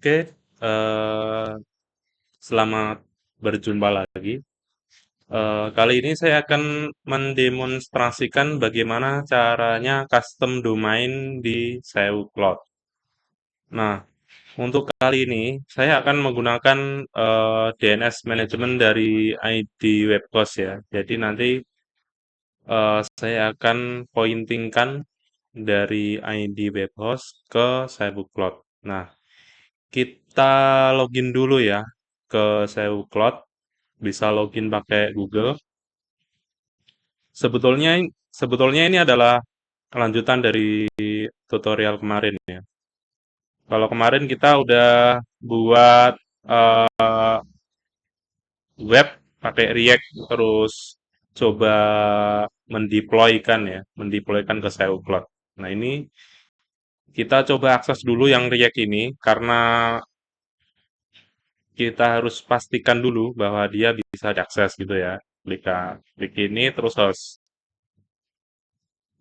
Oke, selamat berjumpa lagi. Kali ini saya akan mendemonstrasikan bagaimana caranya custom domain di SEOcloud. Nah, untuk kali ini saya akan menggunakan DNS management dari ID Webhost ya. Jadi nanti saya akan pointingkan dari ID Webhost ke SEOcloud. Nah, kita login dulu ya ke SEOcloud. Bisa login pakai Google. Sebetulnya sebetulnya ini adalah kelanjutan dari tutorial kemarin ya. Kalau kemarin kita udah buat eh, web pakai React terus coba mendeploykan ke SEO Cloud. Nah, ini kita coba akses dulu yang React ini karena kita harus pastikan dulu bahwa dia bisa diakses gitu ya. Klik ini terus host.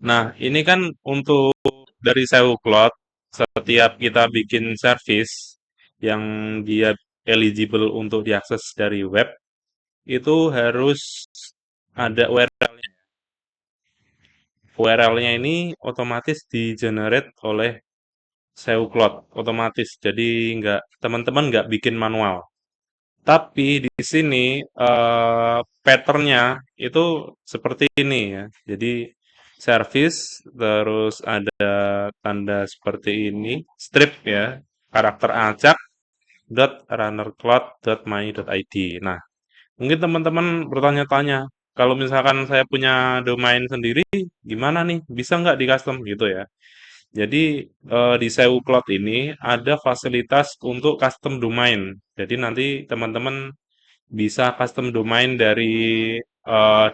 Nah, ini kan untuk dari SEO Cloud, setiap kita bikin service yang dia eligible untuk diakses dari web, itu harus ada URL-nya. URL-nya ini otomatis di-generate oleh SEO Cloud, otomatis. Jadi teman-teman nggak bikin manual. Tapi di sini pattern-nya itu seperti ini ya. Jadi service terus ada tanda seperti ini, strip ya, karakter acak dot runnercloud dot my dot id. Nah, mungkin teman-teman bertanya-tanya, kalau misalkan saya punya domain sendiri, gimana nih? Bisa nggak di custom gitu ya? Jadi di SEO Cloud ini ada fasilitas untuk custom domain. Jadi nanti teman-teman bisa custom domain dari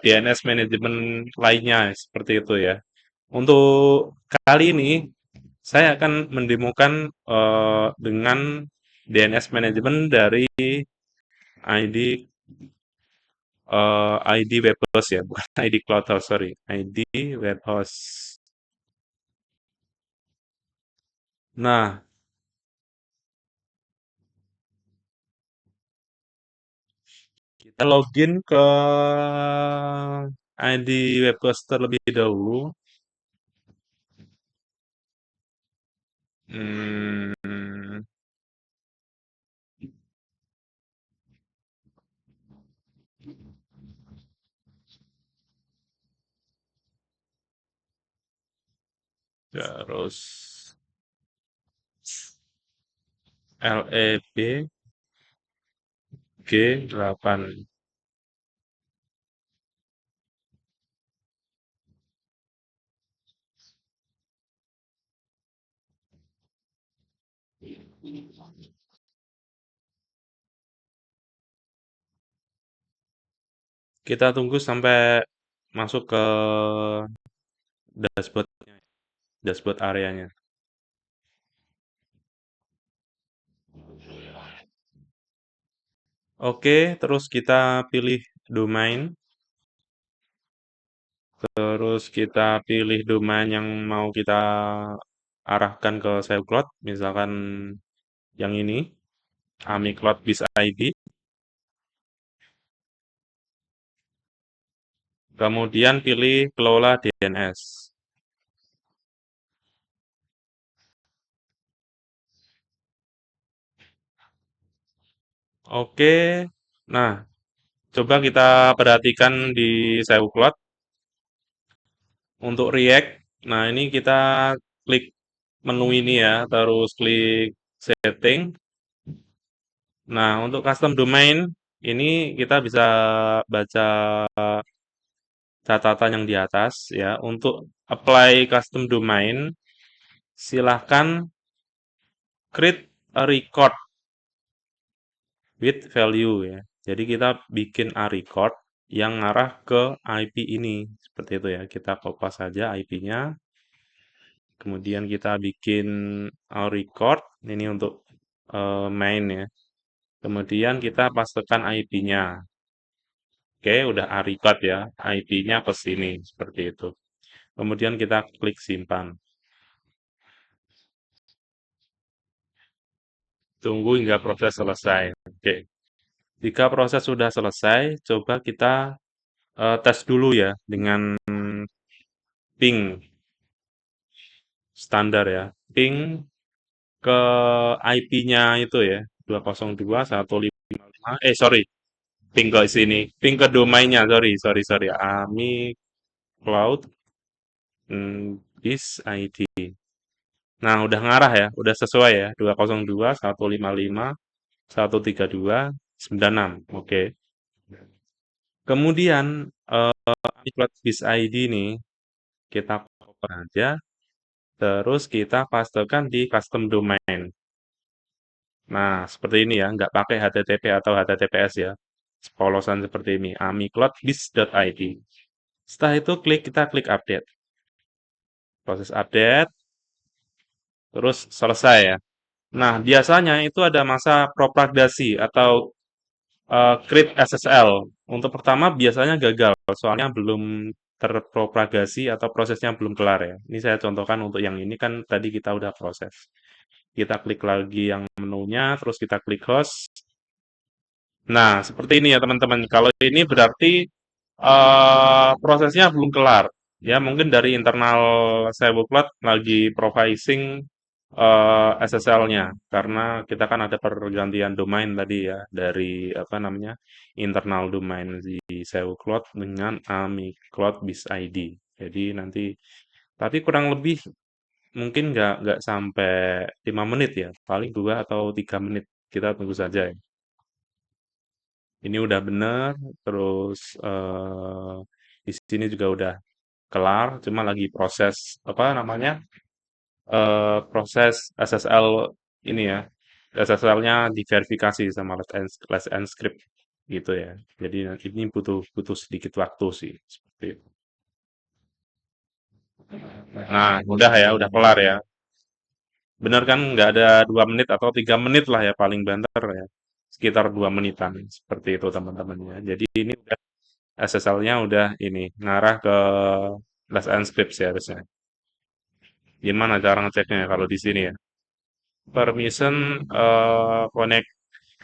DNS management lainnya seperti itu ya. Untuk kali ini saya akan mendemokan dengan DNS management dari ID ID web host ya, bukan ID cloud host, sorry, ID web host. Nah, kita login ke ID web host terlebih dahulu. Hmm, terus LEB G8. Kita tunggu sampai masuk ke dashboard dashboard areanya. Oke, terus kita pilih domain, terus kita pilih domain yang mau kita arahkan ke SEOcloud, misalkan yang ini, amicloud biz ID. Kemudian pilih kelola DNS. Oke, nah coba kita perhatikan di SEOcloud untuk React. Nah, ini kita klik menu ini ya, terus klik setting. Nah, untuk custom domain ini kita bisa baca catatan yang di atas ya. Untuk apply custom domain, silahkan create a record with value ya. Jadi kita bikin a record yang ngarah ke IP ini. Seperti itu ya. Kita copy saja IP-nya. Kemudian kita bikin a record. Ini untuk main ya. Kemudian kita pastekan IP-nya. Oke, udah a record ya. IP-nya ke sini. Seperti itu. Kemudian kita klik simpan. Tunggu hingga proses selesai. Oke. Jika proses sudah selesai, coba kita tes dulu ya dengan ping standar ya. Ping ke IP-nya itu ya, 202.155. Sorry, ping ke sini. Ping ke domainnya, sorry, sorry, sorry. Ami Cloud bis ID. Nah, udah ngarah ya, udah sesuai ya. 202.155.132.96. Oke. Kemudian Cloud bis ID nih kita cover aja, terus kita pastekan di custom domain. Nah, seperti ini ya, nggak pakai HTTP atau HTTPS ya. Polosan seperti ini, amicloudbiz.id. Setelah itu kita klik update. Proses update, terus selesai ya. Nah, biasanya itu ada masa propagasi atau create SSL. Untuk pertama biasanya gagal, soalnya belum terpropagasi atau prosesnya belum kelar ya. Ini saya contohkan untuk yang ini kan tadi kita udah proses. Kita klik lagi yang menunya, terus kita klik host. Nah, seperti ini ya teman-teman. Kalau ini berarti prosesnya belum kelar. Ya, mungkin dari internal SewoCloud lagi provising SSL-nya karena kita kan ada pergantian domain tadi ya dari apa namanya internal domain di SewoCloud dengan AmiCloud Biz ID. Jadi nanti tapi kurang lebih mungkin nggak sampai 5 menit ya, paling 2 atau 3 menit. Kita tunggu saja ya. Ini udah bener, terus di sini juga udah kelar, cuma lagi proses apa namanya proses SSL ini ya, SSL-nya diverifikasi sama Let's Encrypt gitu ya. Jadi ini butuh butuh sedikit waktu sih seperti itu. Nah, udah ya, udah kelar ya. Bener kan nggak ada 2 menit atau 3 menit lah ya paling banter ya. Sekitar 2 menitan seperti itu teman-teman ya. Jadi ini udah SSL-nya udah ini ngarah ke Let's Encrypt sih harusnya. Gimana cara ngeceknya ya kalau di sini ya? Permission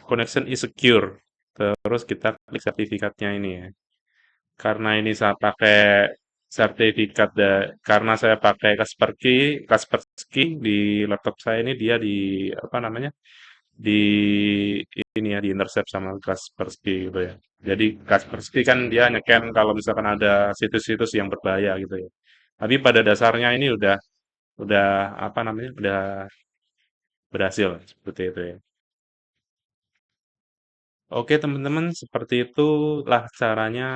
connection is secure. Terus kita klik sertifikatnya ini ya. Karena ini saya pakai sertifikat karena saya pakai Kaspersky di laptop saya ini dia di apa namanya? Di ini ya di intercept sama Kaspersky gitu ya. Jadi Kaspersky kan dia nyecan kalau misalkan ada situs-situs yang berbahaya gitu ya. Tapi pada dasarnya ini udah apa namanya? Udah berhasil seperti itu ya. Oke teman-teman, seperti itulah caranya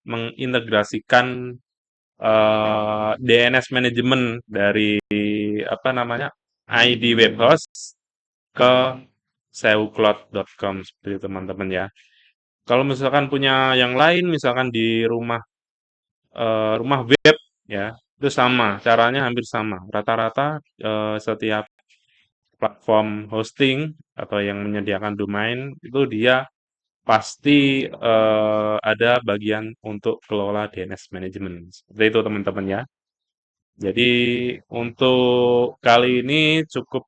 mengintegrasikan DNS manajemen dari apa namanya ID web host ke sewcloud.com seperti itu teman-teman ya. Kalau misalkan punya yang lain, misalkan di rumah web ya, itu sama, caranya hampir sama. Rata-rata setiap platform hosting atau yang menyediakan domain itu dia pasti ada bagian untuk kelola DNS management. Seperti itu teman-teman ya. Jadi untuk kali ini cukup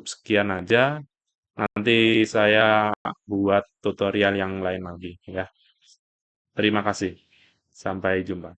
sekian aja. Nanti saya buat tutorial yang lain lagi ya. Terima kasih. Sampai jumpa.